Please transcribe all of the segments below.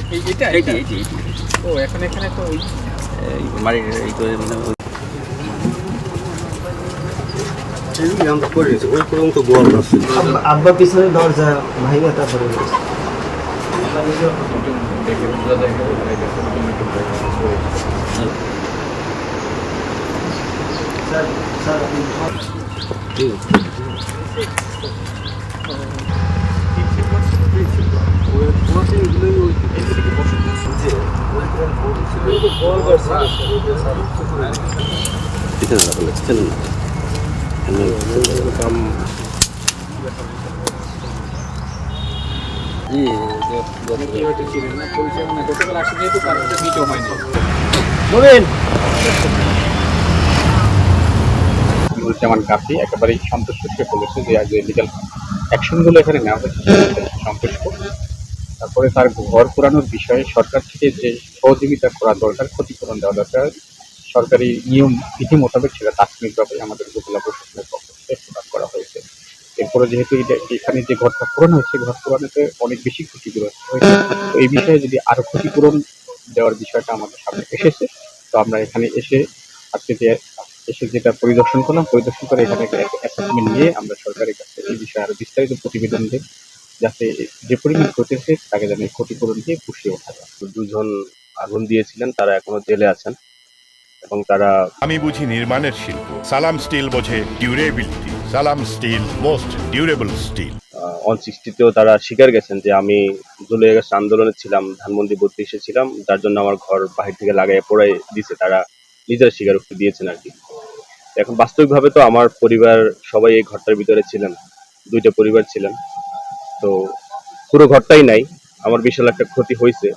এটা এইটি এইটি এইটি ও এখন এখানে তো ওই বাড়ির এই করে মানে আব্বা পিছনে দরজা ভাইয়া তারপরে দেখে বোঝা যায় না, এটা গতকাল আসে যেহেতু কারণ মিটও হয়নি। নুরুজ্জামান কাফি একেবারেই সন্তুষ্ট সে বলেছে যে আজ লিগাল অ্যাকশনগুলো এখানে নেওয়া হয়েছে সন্তুষ্ট। তারপরে তার ঘর পোড়ানোর বিষয়ে সরকার থেকে যে সহযোগিতা করা দরকার, ক্ষতিপূরণ দেওয়া দরকার, সরকারি নিয়ম বিধি মোতাবেক সেটা তাৎক্ষণিকভাবে আমাদের উপজেলা প্রশাসনের পক্ষ থেকে প্রদান করা হয়েছে। এরপরে যেহেতু এখানে যে ঘরটা পূরণ হয়েছে, ঘর পূরণেতে অনেক বেশি ক্ষতিগ্রস্ত হয়েছে, তো এই বিষয়ে যদি আরো ক্ষতিপূরণ দেওয়ার বিষয়টা আমাদের সামনে এসেছে, তো আমরা এখানে আজকে যেটা পরিদর্শন করলাম, পরিদর্শন করে এখানে অ্যাসেসমেন্ট নিয়ে আমরা সরকারের কাছে এই বিষয়ে আরো বিস্তারিত প্রতিবেদন দিই, যাতে যে পরিমাণ ঘটেছে তাকে যেন ক্ষতিপূরণ দিয়ে পুষিয়ে ওঠা যায়। দুজন আগুন দিয়েছিলেন, তারা এখনো জেলে আছেন এবং তারা আমি বুঝি নির্মাণের শিল্প, সালাম স্টিল বোঝে ডিউরেবিলিটি। সালাম স্টিল, মোস্ট ডিউরেবল স্টিল। 160তেও তারা স্বীকার গেছেন যে আমি জুলাই আগস্ট আন্দোলনে ছিলাম, ধানমন্ডি 32-এ ছিলাম, যার জন্য আমার ঘর বাহির থেকে লাগাই পোড়াই দিছে, তারা নিজেরা স্বীকারোক্তি দিয়েছেন আর কি। এখন বাস্তবিকভাবে তো আমার পরিবার সবাই এই ঘরটার ভিতরে ছিলেন, 2টা পরিবার ছিলেন, তো পুরো ঘরটাই নাই, আমার বিশাল একটা ক্ষতি হয়েছে।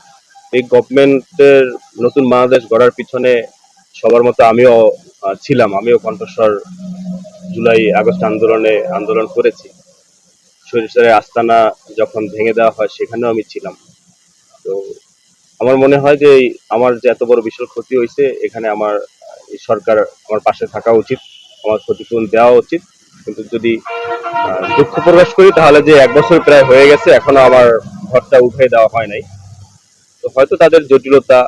এই গভর্নমেন্টের নতুন বাংলাদেশ গড়ার পিছনে সবার মতো আমিও ছিলাম, আমিও কণ্ঠস্বর জুলাই আগস্ট আন্দোলন করেছি। সরিষার আস্তানা যখন ভেঙে দেওয়া হয় সেখানেও আমি ছিলাম। তো আমার মনে হয় যে আমার যে এত বড় বিশাল ক্ষতি হয়েছে, এখানে আমার সরকার আমার পাশে থাকা উচিত, আমার ক্ষতিপূরণ দেওয়া উচিত। কিন্তু যদি দুঃখ প্রকাশ করি তাহলে যে 1 বছর প্রায় হয়ে গেছে, এখনো আমার ঘরটা উঠে দেওয়া হয় নাই। তো হয়তো তাদের জটিলতা,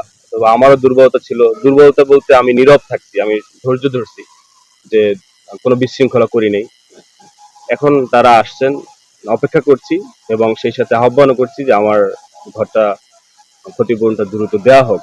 বা আমারও দুর্বলতা ছিল। দুর্বলতা বলতে আমি নীরব থাকছি, আমি ধৈর্য ধরছি, যে কোনো বিশৃঙ্খলা করি নাই। এখন তারা আসছেন, অপেক্ষা করছি এবং সেই সাথে আহ্বানও করছি যে আমার ঘরটা ক্ষতিপূরণটা দ্রুত দেওয়া হোক।